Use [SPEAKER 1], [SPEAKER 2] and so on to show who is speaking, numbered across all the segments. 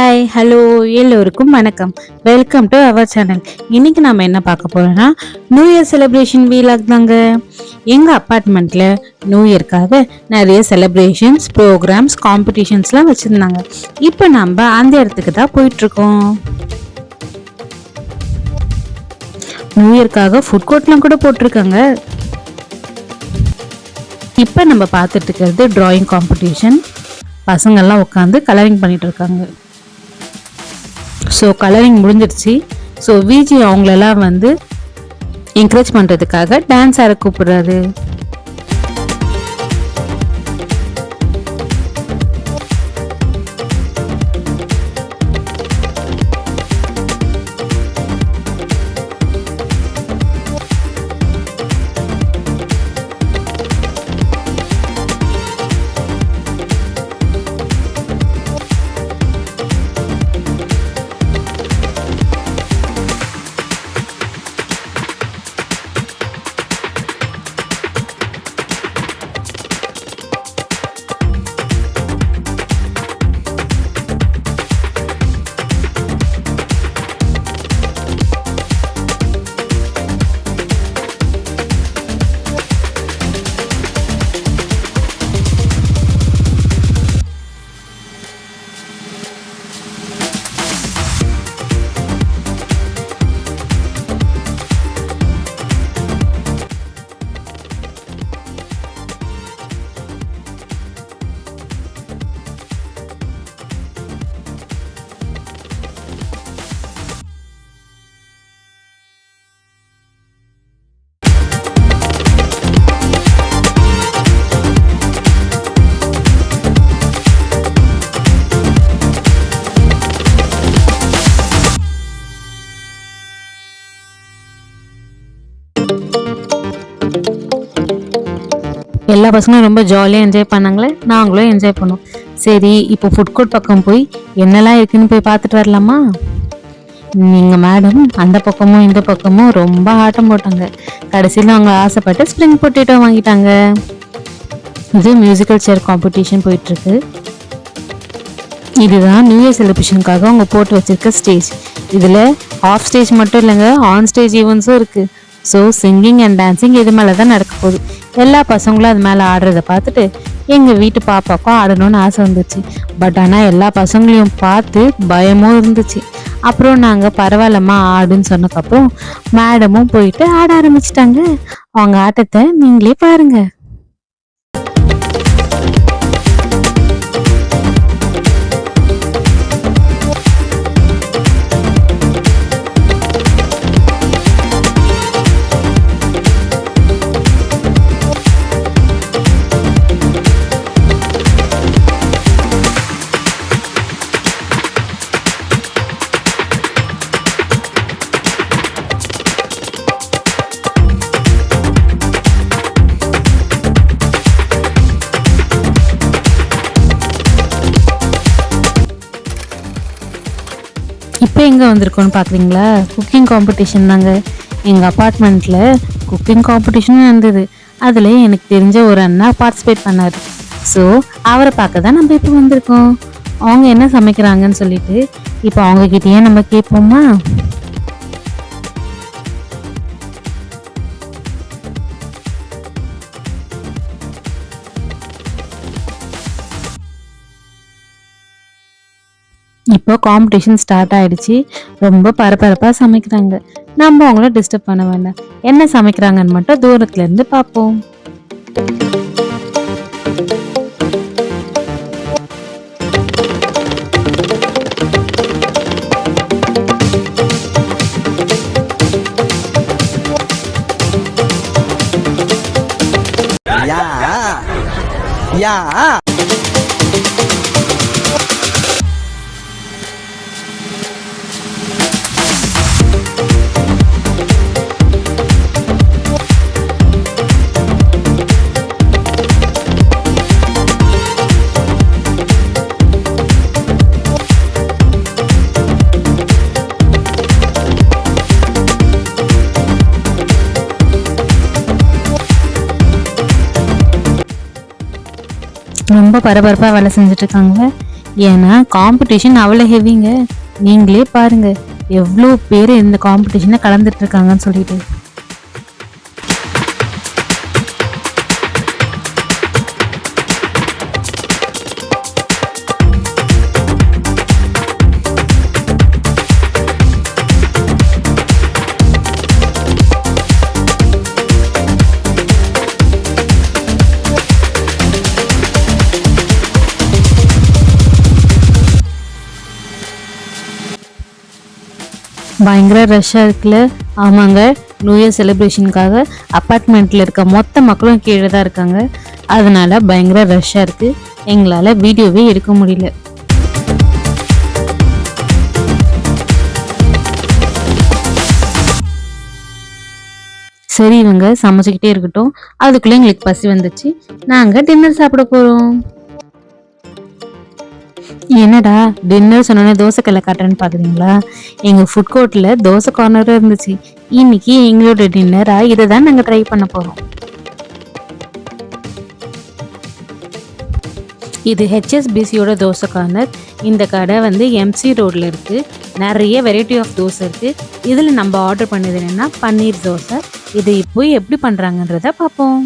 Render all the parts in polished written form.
[SPEAKER 1] Hi hello எல்லோருக்கும் வணக்கம். Welcome to our channel. இன்னைக்கு நம்ம என்ன பார்க்க போறோம்னா நியூ இயர் செலிப்ரேஷன் வீலாக் தாங்க. எங்க அப்பார்ட்மெண்ட்ல நியூ இயர்க்காக நிறைய செலிப்ரேஷன்ஸ் ப்ரோக்ராம்ஸ் காம்படிஷன்ஸ்லாம் வச்சிருந்தாங்க. இப்போ நம்ம அந்த இடத்துக்கு தான் போயிட்டு இருக்கோம். நியூ இயர்க்காக ஃபுட் கோர்ட்லாம் கூட போட்டிருக்காங்க. இப்போ நம்ம பார்த்துட்டு இருக்கிறது டிராயிங் காம்படிஷன். பசங்கள்லாம் உட்காந்து கலரிங் பண்ணிட்டு இருக்காங்க. ஸோ கலரிங் முடிஞ்சிடுச்சு. ஸோ விஜி அவங்களெல்லாம் வந்து என்கரேஜ் பண்ணுறதுக்காக டான்ஸ் ஆட கூப்பிடுறாரு. எல்லா பசங்களும் ரொம்ப ஜாலியாக என்ஜாய் பண்ணாங்களே, நாங்களும் என்ஜாய் பண்ணோம். சரி, இப்போ ஃபுட் கோர்ட் பக்கம் போய் என்னெல்லாம் இருக்குன்னு போய் பார்த்துட்டு வரலாமா? நீங்கள் மேடம் அந்த பக்கமும் இந்த பக்கமும் ரொம்ப ஆட்டம் போட்டாங்க. கடைசியில் அவங்க ஆசைப்பட்டு ஸ்ப்ரிங் பொட்டேட்டோ வாங்கிட்டாங்க. இது மியூசிக்கல் சேர் காம்படிஷன் போயிட்டுருக்கு. இதுதான் நியூ இயர் செலிப்ரேஷனுக்காக அவங்க போட்டு வச்சிருக்க ஸ்டேஜ். இதில் ஆஃப் ஸ்டேஜ் மட்டும் இல்லைங்க, ஆன் ஸ்டேஜ் ஈவெண்ட்ஸும் இருக்குது. ஸோ சிங்கிங் அண்ட் டான்ஸிங் இது மேலே தான் நடக்க போகுது. எல்லா பசங்களும் அது மேலே ஆடுறத பார்த்துட்டு எங்கள் வீட்டு பாப்பாக்கும் ஆடணும்னு ஆசை வந்துச்சு. பட் ஆனால் எல்லா பசங்களையும் பார்த்து பயமும் இருந்துச்சு. அப்புறம் நாங்கள் பரவாயில்லம்மா ஆடுன்னு சொன்னக்கப்புறம் மேடமும் போயிட்டு ஆட ஆரம்பிச்சிட்டாங்க. அவங்க ஆட்டத்தை நீங்களே பாருங்க. இப்போ எங்கே வந்திருக்கோன்னு பார்க்குறீங்களா? குக்கிங் காம்படிஷன் தாங்க. எங்கள் அப்பார்ட்மெண்ட்டில் குக்கிங் காம்படிஷனும் இருந்தது. அதில் எனக்கு தெரிஞ்ச ஒரு அண்ணா பார்ட்டிசிபேட் பண்ணார். ஸோ அவரை பார்க்க தான் நம்ம இப்போ வந்திருக்கோம். அவங்க என்ன சமைக்கிறாங்கன்னு சொல்லிட்டு இப்போ அவங்கக்கிட்டேயே நம்ம கேட்போமா? இப்போ காம்படிஷன் ஸ்டார்ட் ஆயிடுச்சு. ரொம்ப பரபரப்பாக சமைக்கிறாங்க. நம்ம அவங்கள டிஸ்டர்ப் பண்ண வேண்டாம். என்ன சமைக்கிறாங்கன்னு மட்டும் தூரத்துல இருந்து பார்ப்போம்.
[SPEAKER 2] யா
[SPEAKER 1] ரொம்ப பரபரப்பாக வேலை செஞ்சுட்டு இருக்காங்க. ஏன்னா காம்படிஷன் அவ்வளோ ஹெவிங்க. நீங்களே பாருங்க எவ்வளோ பேர் இந்த காம்படிஷனை கலந்துட்டு இருக்காங்கன்னு சொல்லிட்டு. பயங்கர ரஷ்ஷாக இருக்குல்ல? ஆமாங்க, நியூ இயர் செலிப்ரேஷனுக்காக அப்பார்ட்மெண்ட்டில் இருக்க மொத்த மக்களும் கீழே தான் இருக்காங்க. அதனால பயங்கர ரஷ்ஷாக இருக்குது. எங்களால் வீடியோவே எடுக்க முடியல. சரி, இவங்க சமைச்சிக்கிட்டே இருக்கட்டும். அதுக்குள்ளே எங்களுக்கு பசி வந்துச்சு. நாங்கள் டின்னர் சாப்பிட போகிறோம். என்னடா டின்னர் சொன்னோன்னே தோசை கல்லை காட்டுறேன்னு பார்க்குறீங்களா? எங்கள் ஃபுட் கோர்ட்டில் தோசை கார்னரும் இருந்துச்சு. இன்னைக்கு எங்களோட டின்னராக இதை தான் நாங்கள் ட்ரை பண்ண போகிறோம். இது ஹெச்எஸ்பிசியோட தோசை கார்னர். இந்த கடை வந்து எம்சி ரோடில் இருக்குது. நிறைய வெரைட்டி ஆஃப் தோசை இருக்குது. இதில் நம்ம ஆர்டர் பண்ணது என்னென்னா பன்னீர் தோசை. இதை இப்போ எப்படி பண்ணுறாங்கன்றத பார்ப்போம்.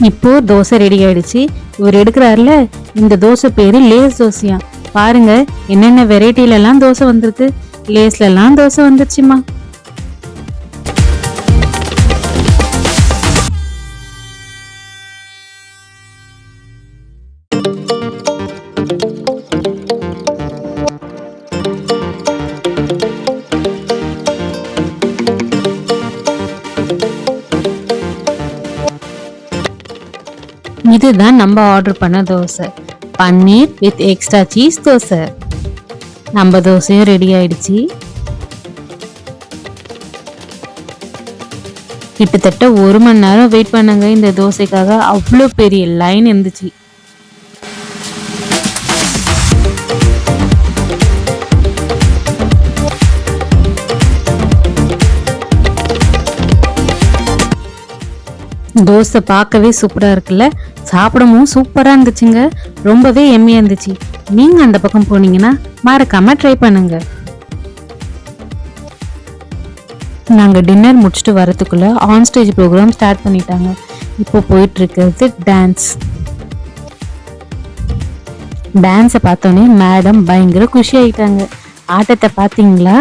[SPEAKER 1] இப்போ தோசை ரெடி ஆயிடுச்சு. இவர் எடுக்கிறாருல, இந்த தோசை பேரு லேஸ் தோசையா. பாருங்க என்னென்ன வெரைட்டில எல்லாம் தோசை வந்திருக்கு. லேஸ்ல எல்லாம் தோசை வந்துருச்சுமா. இதுதான் நம்ம ஆர்டர் பண்ண தோசை, பன்னீர் வித் எக்ஸ்ட்ரா சீஸ் தோசை. நம்ம தோசையும் ரெடி ஆயிடுச்சு. கிட்டத்தட்ட 1 மணி நேரம் வெயிட் பண்ணாங்க இந்த தோசைக்காக. அவ்வளோ பெரிய லைன் இருந்துச்சு. தோசை பார்க்கவே சூப்பராக இருக்குல்ல, சாப்பிடவும் சூப்பராக இருந்துச்சுங்க. ரொம்பவே எம்மியாக இருந்துச்சு. நீங்கள் அந்த பக்கம் போனீங்கன்னா மறக்காம ட்ரை பண்ணுங்க. நாங்கள் டின்னர் முடிச்சுட்டு வரதுக்குள்ள ஆன் ஸ்டேஜ் ப்ரோக்ராம் ஸ்டார்ட் பண்ணிட்டாங்க. இப்போ போயிட்டு இருக்கிறது டான்ஸ். டான்ஸை பார்த்தோன்னே மேடம் பயங்கர குஷி ஆயிட்டாங்க. ஆட்டத்தை பார்த்தீங்களா?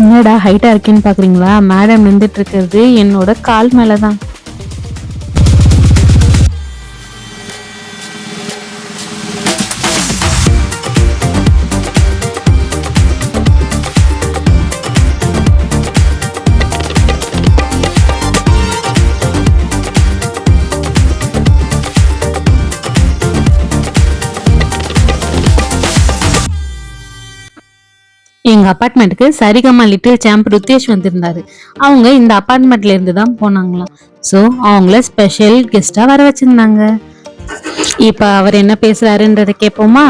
[SPEAKER 1] என்னடா ஹைட்டா இருக்கேன்னு பாக்குறீங்களா? மேடம் நின்றுட்டு இருக்கிறது என்னோட கால் மேலதான். எங்க அபார்ட்மெண்ட்டுக்கு சரிகமா லிட்டில் சாம்ப் ருத்தேஷ் வந்திருந்தாரு. அவங்க இந்த அபார்ட்மெண்ட்ல இருந்து தான் போனாங்களாம். ஸோ அவங்கள ஸ்பெஷல் கெஸ்டா வர வச்சிருந்தாங்க. இப்ப அவர் என்ன பேசுறாருன்றத கேட்போமா?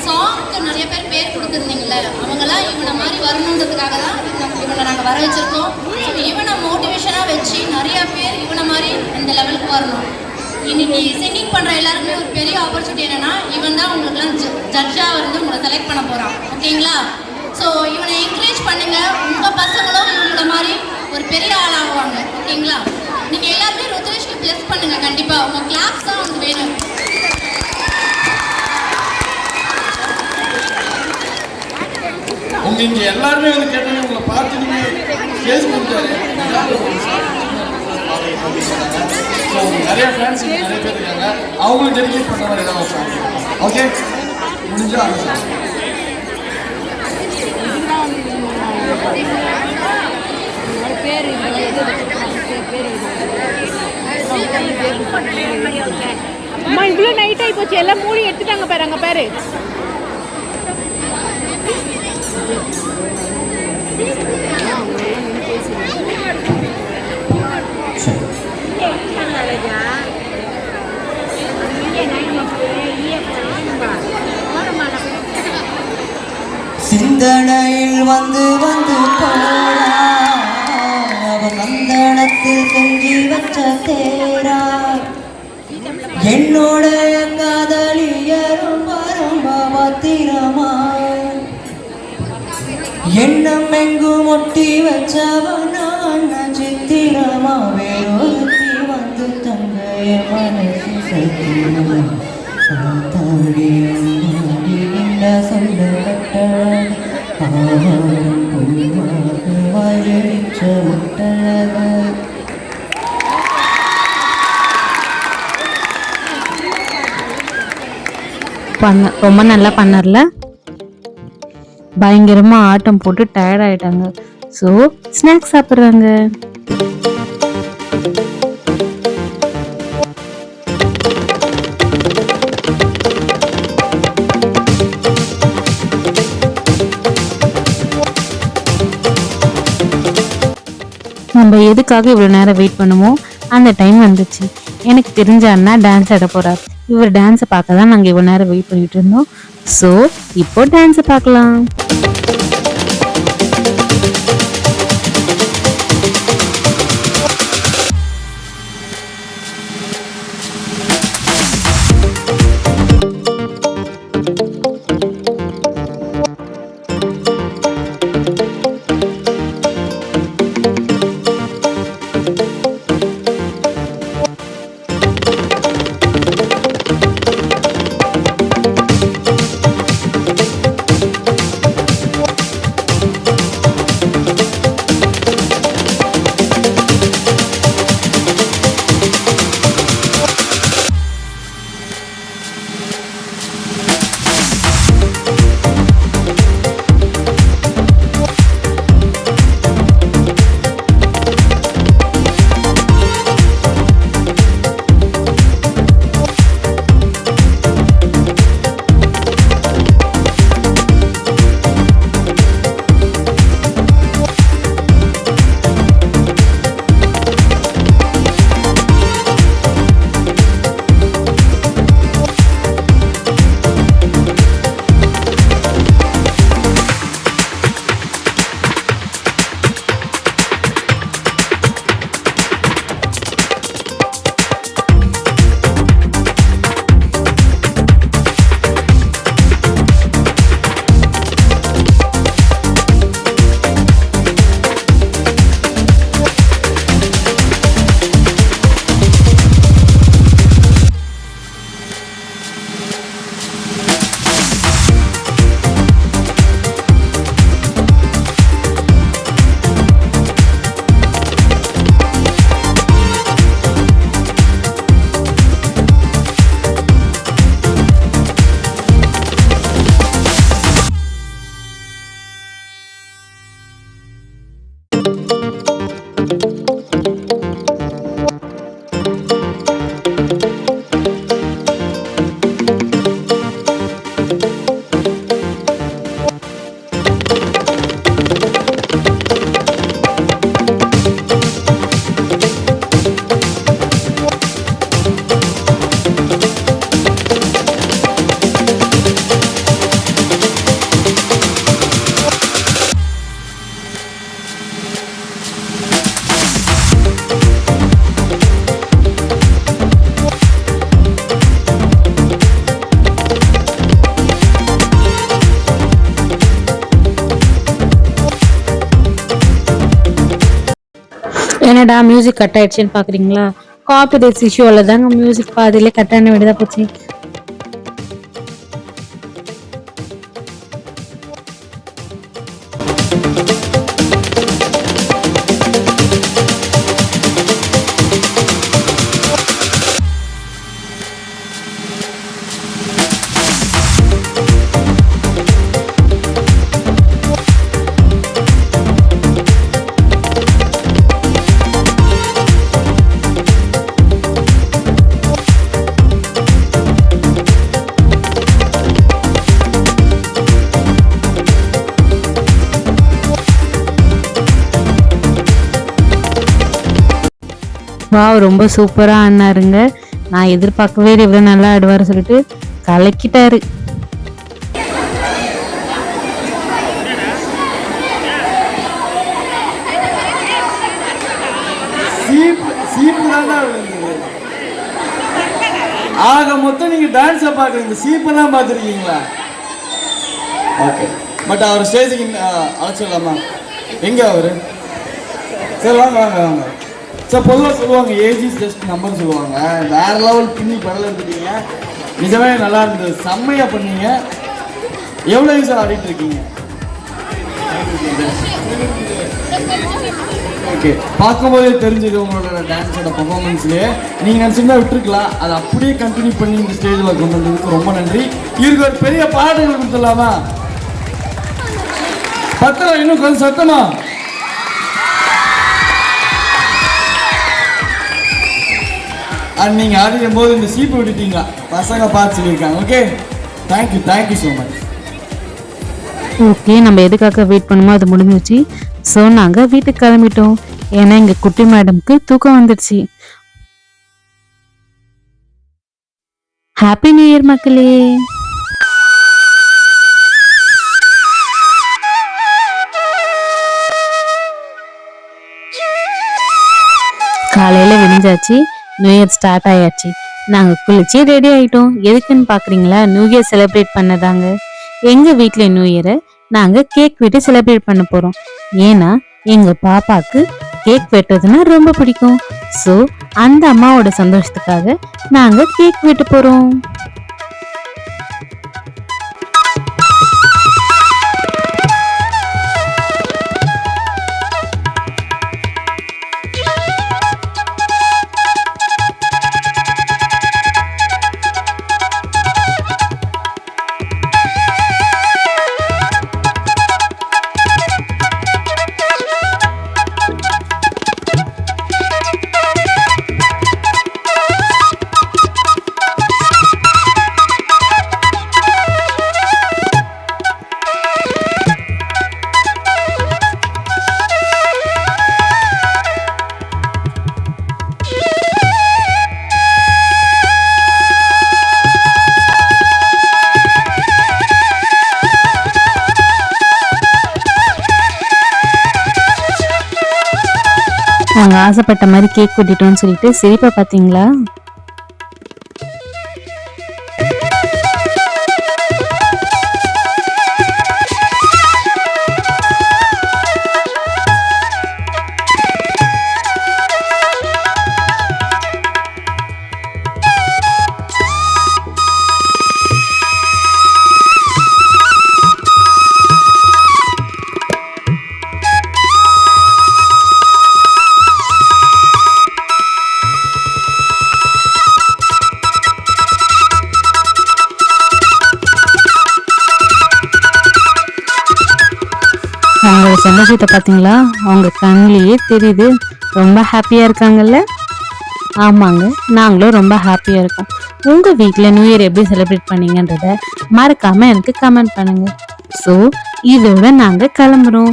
[SPEAKER 3] சாங்க்கு நிறைய பேர் கொடுத்துருந்தீங்கல்ல, அவங்களாம் இவனை மாதிரி வரணுன்றதுக்காக தான் இவனை நாங்கள் வர வச்சிருக்கோம். ஸோ இவனை மோட்டிவேஷனாக வச்சு நிறைய பேர் இவனை மாதிரி இந்த லெவலுக்கு வரணும். இன்னைக்கு சிங்கிங் பண்ணுற எல்லாருக்குமே ஒரு பெரிய ஆப்பர்ச்சுனிட்டி என்னன்னா, இவன் தான் உங்களுக்குலாம் ஜட்ஜாக வந்து உங்களை செலக்ட் பண்ண போகிறான். ஓகேங்களா? ஸோ இவனை என்கரேஜ் பண்ணுங்க. உங்கள் பசங்களும் இவங்கள மாதிரி ஒரு பெரிய ஆளாகுவாங்க. ஓகேங்களா? நீங்கள் எல்லாருமே ருத்ரேஷ்க்கு ப்ளஸ் பண்ணுங்க. கண்டிப்பாக உங்கள் கிளாஸ் தான் வந்து வேணும்.
[SPEAKER 4] இங்கே எல்லாருமே வந்து கேட்டாங்க, உங்களை பார்த்து நீங்கள் ஃபேஸ் பண்ணிட்டாரு. நிறைய ஃப்ரெண்ட்ஸ் நிறைய பேர் இருக்காங்க, அவங்களும் டெடிகேட் பண்ண மாதிரி ஏதாவது சாங். ஓகே, முடிஞ்சா
[SPEAKER 5] அம்மா இவ்வளோ நைட் ஆகி போச்சு, எல்லாம் மூடி எடுத்துட்டாங்க பாரு. அங்கே பாரு.
[SPEAKER 2] சிந்தனையில் வந்து வந்து போனா அவன் நந்தனத்தில் செஞ்சு வச்ச தேரா என்னோட காதலியரும் வரும் பத்திரமா எண்ணம் எங்கும் ஒட்டி வச்சவனான சித்திரமா வேறொருத்தி வந்து தங்கைய மனசு சத்திரமா தாடி சொல்ல கட்டழக ஆவாரம் பொய்வாக வாழடிச்ச முட்டழக.
[SPEAKER 1] ரொம்ப நல்லா பண்ணார்ல. பயங்கரமா ஆட்டம் போட்டு டயர்ட் ஆயிட்டாங்க. ஸோ ஸ்நாக்ஸ் சாப்பிட்றாங்க. நம்ம எதுக்காக இவ்வளோ நேரம் வெயிட் பண்ணுவோம்? அந்த டைம் வந்துச்சு. எனக்கு தெரிஞ்ச அண்ணா டான்ஸ் ஆட போறார். இவர் டான்ஸை பார்க்க தான் நாங்கள் இவ்வளோ நேரம் வெயிட் பண்ணிட்டு இருந்தோம். ஸோ இப்போ டான்ஸை பார்க்கலாம். என்னடா மியூசிக் கட் ஆயிடுச்சுன்னு பாக்குறீங்களா? காப்பிரைட்ஸ் இஷ்யூல தாங்க மியூசிக் பாதியிலே கட் ஆன வேண்டியதா போச்சு. வாவ், ரொம்ப சூப்பரா ஆடினாருங்க. நான் எதிர்பார்க்கவே இல்லை இவ்வளோ நல்லா ஆடுவார் சொல்லிட்டு கலக்கிட்டாரு.
[SPEAKER 4] சீப்பு தானே விழுந்தது. ஆக மொத்தம் நீங்க டான்ஸை பார்க்குறீங்க, சீப்பை தான் பார்த்துருக்கீங்களா? ஓகே, பட் அவர் ஸ்டேஜுக்கு அழைச்சிடலாமா? எங்க அவரு? சரி வாங்க வாங்க வாங்க. சார் பொதுவாக சொல்லுவாங்க ஏஜ் இஸ் ஜஸ்ட் நம்பர் சொல்லுவாங்க. வேற லெவல் பின்னி படல இருந்துட்டீங்க. நிஜமே நல்லா இருந்தது, செம்மையா பண்ணீங்க. எவ்வளோ சார் ஆடிட்டு இருக்கீங்க? ஓகே, பார்க்கும்போதே தெரிஞ்சது உங்களோட டான்ஸோட பர்ஃபார்மன்ஸ்லேயே. நீங்கள் நினச்சிருந்தா விட்டுருக்கலாம், அதை அப்படியே கண்டினியூ பண்ணி இந்த ஸ்டேஜில் கொண்டு வந்ததுக்கு ரொம்ப நன்றி. இவருக்கு ஒரு பெரிய பாடல்கள் கொடுத்துடலாமா? பத்திரம் இன்னும் கொஞ்சம் சத்தமா. நீங்கள் ஆடிடும் போது இந்த சீப்பு விட்டுட்டீங்களா? பசங்க பார்த்து சொல்லியிருக்காங்க. Okay, thank you so much.
[SPEAKER 1] Okay, நம்ம எதுக்காக வெயிட் பண்ணுமோ அது முடிஞ்சிச்சு. ஸோ நாங்கள் வீட்டுக்கு கிளம்பிட்டோம். ஏன்னா எங்கள் குட்டி மேடம்க்கு தூக்கம் வந்துடுச்சு. ஹாப்பி நியூ இயர் மக்களே. காலையில் விடிஞ்சாச்சு, நியூ இயர் ஸ்டார்ட் ஆயாச்சு. நாங்கள் குளிச்சு ரெடி ஆகிட்டோம். எதுக்குன்னு பார்க்குறீங்களா? நியூ இயர் செலிப்ரேட் பண்ணதாங்க. எங்கள் வீட்டில் நியூ இயரை நாங்கள் கேக் வெட்டி செலிப்ரேட் பண்ண போகிறோம். ஏன்னா எங்கள் பாப்பாவுக்கு கேக் வெட்டுறதுன்னா ரொம்ப பிடிக்கும். ஸோ அந்த அம்மாவோட சந்தோஷத்துக்காக நாங்கள் கேக் வெட்ட போகிறோம். நாங்க ஆசைப்பட்ட மாதிரி கேக் வெட்டிட்டோம்னு சொல்லிட்டு சிரிப்பா பாத்தீங்களா? அவங்களோட சந்தோஷத்தை பார்த்தீங்களா? அவங்க கண்ணிலேயே தெரியுது, ரொம்ப ஹாப்பியாக இருக்காங்கல்ல. ஆமாங்க, நாங்களும் ரொம்ப ஹாப்பியாக இருக்கோம். உங்கள் வீட்டில் நியூ இயர் எப்படி செலிப்ரேட் பண்ணீங்கன்றத மறக்காமல் எனக்கு கமெண்ட் பண்ணுங்கள். ஸோ இதோட நாங்கள் கிளம்புறோம்.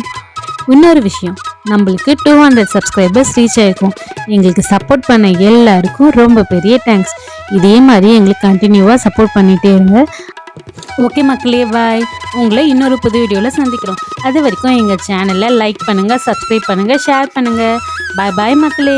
[SPEAKER 1] இன்னொரு விஷயம், நம்மளுக்கு 200 சப்ஸ்கிரைபர்ஸ் ரீச் ஆகிருக்கும். எங்களுக்கு சப்போர்ட் பண்ண எல்லாருக்கும் ரொம்ப பெரிய தேங்க்ஸ். இதே மாதிரி எங்களுக்கு கண்டினியூவாக சப்போர்ட் பண்ணிகிட்டே இருங்க. ஓகே மக்களே, பாய். உங்களை இன்னொரு புது வீடியோவில் சந்திக்கிறோம். அது வரைக்கும் எங்கள் சேனலை லைக் பண்ணுங்கள், சப்ஸ்கிரைப் பண்ணுங்கள், ஷேர் பண்ணுங்கள். பாய் பாய் மக்களே.